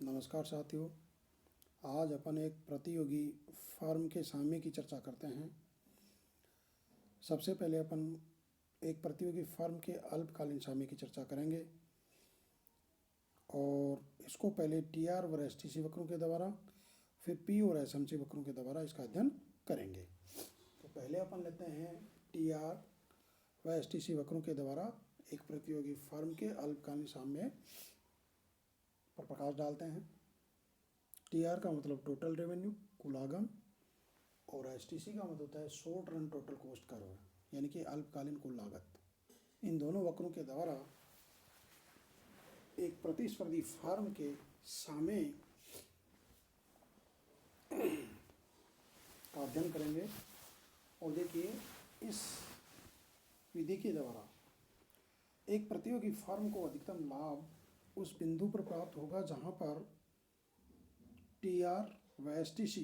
नमस्कार साथियों। आज अपन एक प्रतियोगी फर्म के साम्य की चर्चा करते हैं। सबसे पहले अपन एक प्रतियोगी फर्म के अल्पकालीन साम्य की चर्चा करेंगे और इसको पहले टी आर और एस टी सी वक्रों के द्वारा, फिर पी और एस एम सी वक्रों के द्वारा इसका अध्ययन करेंगे। तो पहले अपन लेते हैं टी आर व एस टी सी वक्रों के द्वारा एक प्रतियोगी फर्म के अल्पकालीन साम्य पर प्रकाश डालते हैं। टी आर का मतलब टोटल रेवेन्यू, कुल आगम, और एस टी सी का मतलब होता है short run total cost curve, यानी कि अल्पकालीन कुल लागत। इन दोनों वक्रों के द्वारा एक प्रतिस्पर्धी फर्म के साम्य का अध्ययन करेंगे। और देखिए, इस विधि के द्वारा एक प्रतियोगी फर्म को अधिकतम लाभ उस बिंदु पर प्राप्त होगा जहां पर टी आर व एस टी सी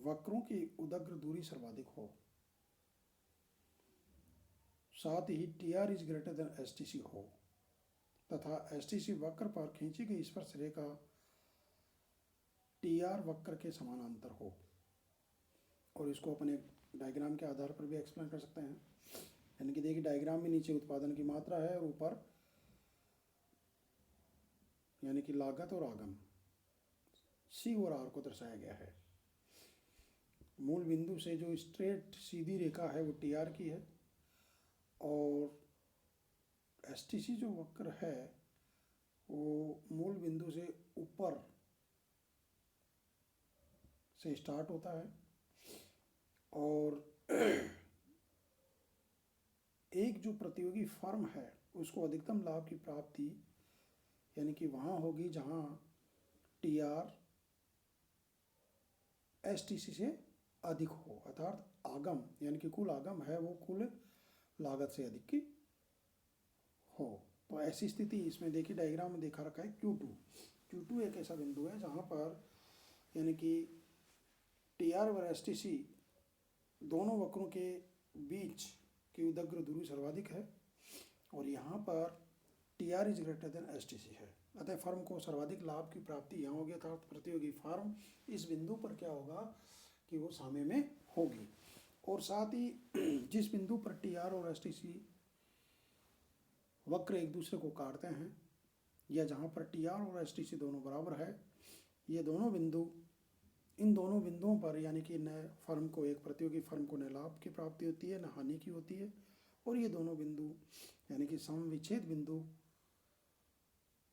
वक्रों की उदग्र दूरी सर्वाधिक हो, साथ ही T R is greater than S T C हो तथा एस टी सी वक्र पर खींची गई स्पर्श रेखा टी आर वक्र के समानांतर हो। और इसको अपने डायग्राम के आधार पर भी एक्सप्लेन कर सकते हैं। यानी कि देखिए, डायग्राम में नीचे उत्पादन की मात्रा है और ऊपर यानी कि लागत और आगम सी और आर को दर्शाया गया है। मूल बिंदु से जो स्ट्रेट सीधी रेखा है वो टी आर की है, और एस टी सी जो वक्र है वो मूल बिंदु से ऊपर से स्टार्ट होता है, और एक जो प्रतियोगी फर्म है उसको अधिकतम लाभ की प्राप्ति यानी कि वहाँ होगी जहाँ T R S T C से अधिक हो, अर्थात आगम यानी कि कुल आगम है वो कुल लागत से अधिक की हो। तो ऐसी स्थिति इसमें देखिए, डायग्राम में देखा रखा है Q2। Q2 एक ऐसा बिंदु है जहाँ पर यानी कि टी आर और एस टी सी दोनों वक्रों के बीच की उदग्र दूरी सर्वाधिक है, और यहाँ पर T R is greater than S T C है। अतः फर्म को सर्वाधिक लाभ की प्राप्ति यहाँ होगी, अर्थात प्रतियोगी फर्म इस बिंदु पर क्या होगा कि वो साम्य में होगी। और साथ ही जिस बिंदु पर टी आर और एस टी सी वक्र एक दूसरे को काटते हैं, या जहाँ पर टी आर और एस टी सी दोनों बराबर है, ये दोनों बिंदु, इन दोनों बिंदुओं पर यानी कि न फर्म को, एक प्रतियोगी फर्म को न लाभ की प्राप्ति होती है न हानि की होती है। और ये दोनों बिंदु यानी कि समविच्छेद बिंदु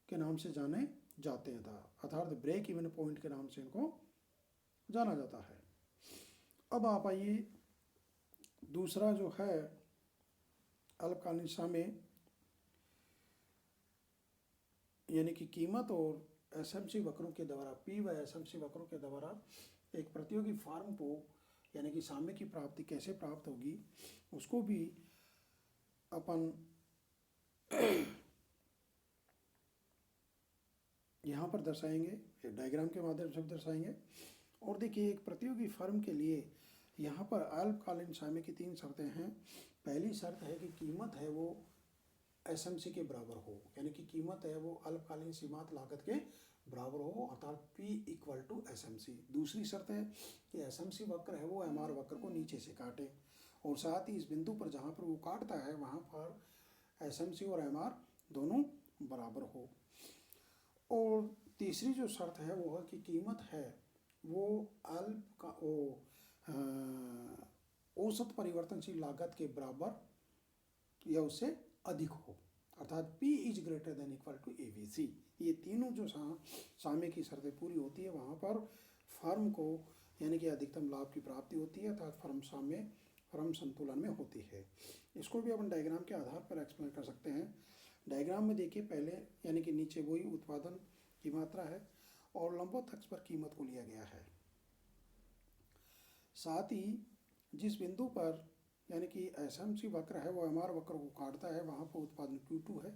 के नाम से जाने जाते हैं, अर्थात ब्रेक इवन पॉइंट के नाम से इनको जाना जाता है। अब आप आइए, दूसरा जो है अल्पकालीन साम्य यानी कि कीमत और एस एम सी वक्रों के द्वारा, पी व एस एम सी वक्रों के द्वारा एक प्रतियोगी फर्म को यानी कि साम्य की प्राप्ति कैसे प्राप्त होगी, उसको भी अपन यहाँ पर दर्शाएंगे, एक डायग्राम के माध्यम से दर्शाएंगे। और देखिए, एक प्रतियोगी फर्म के लिए यहाँ पर अल्पकालीन साम्य की 3 शर्तें हैं। पहली शर्त है कि कीमत है वो एस एम सी के बराबर हो, यानी कि कीमत है वो अल्पकालीन सीमांत लागत के बराबर हो, अर्थात P equal to S M C. दूसरी शर्त है कि एस एम सी वक्र है वो एम आर वक्र को नीचे से काटे, और साथ ही इस बिंदु पर जहाँ पर वो काटता है वहाँ पर एस एम सी और एम आर दोनों बराबर हो। और तीसरी जो शर्त है वो है कि कीमत है वो अल्प का औसत परिवर्तनशील लागत के बराबर या उससे अधिक हो, अर्थात P is greater than equal to A B C. ये तीनों जो साम्य की शर्तें पूरी होती है वहाँ पर फर्म को यानी कि अधिकतम लाभ की प्राप्ति होती है, अर्थात फर्म संतुलन में होती है। इसको भी अपन डायग्राम के आधार पर एक्सप्लेन कर सकते हैं। डायग्राम में देखिए, पहले यानी कि नीचे वही उत्पादन की मात्रा है और लंबवत अक्ष पर कीमत को लिया गया है। साथ ही जिस बिंदु पर यानी कि एस एम सी वक्र है वो एम आर वक्र को काटता है वहाँ पर उत्पादन Q2 है,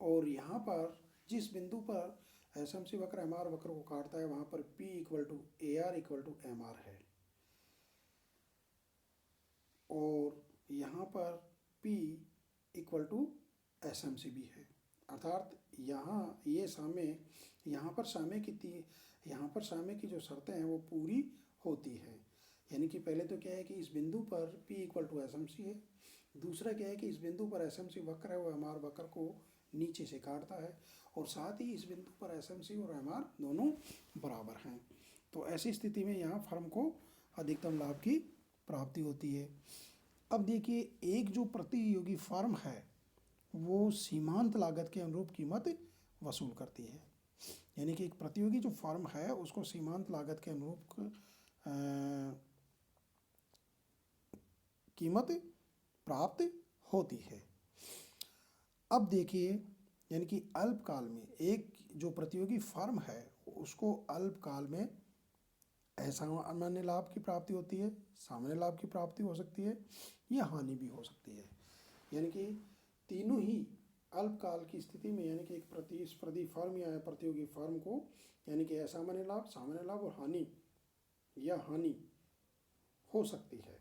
और यहाँ पर जिस बिंदु पर एस एम सी वक्र एम आर वक्र को काटता है वहाँ पर P equal to A R equal to M R है, और यहाँ पर P equal to S M C भी है, अर्थात यहाँ ये साम्य, यहाँ पर साम्य की जो शर्तें हैं वो पूरी होती हैं। यानी कि पहले तो क्या है कि इस बिंदु पर P equal to S M C है। दूसरा क्या है कि इस बिंदु पर एस एम सी वक्र है, वो एम आर वक्र को नीचे से काटता है, और साथ ही इस बिंदु पर एस एम सी और एम आर दोनों बराबर हैं। तो ऐसी स्थिति में यहाँ फर्म को अधिकतम लाभ की प्राप्ति होती है। अब देखिए, एक जो प्रतियोगी फर्म है वो सीमांत लागत के अनुरूप कीमत वसूल करती है। यानी कि एक प्रतियोगी जो फर्म है उसको सीमांत लागत के अनुरूप कीमत प्राप्त होती है। अब देखिए, यानी कि अल्पकाल में एक जो प्रतियोगी फर्म है उसको अल्पकाल में असामान्य लाभ की प्राप्ति होती है, सामान्य लाभ की प्राप्ति हो सकती है, या हानि भी हो सकती है। यानी कि तीनों ही अल्पकाल की स्थिति में, यानी कि एक प्रतिस्पर्धी फर्म या प्रतियोगी फर्म को यानी कि असामान्य लाभ, सामान्य लाभ और हानि या हानि हो सकती है।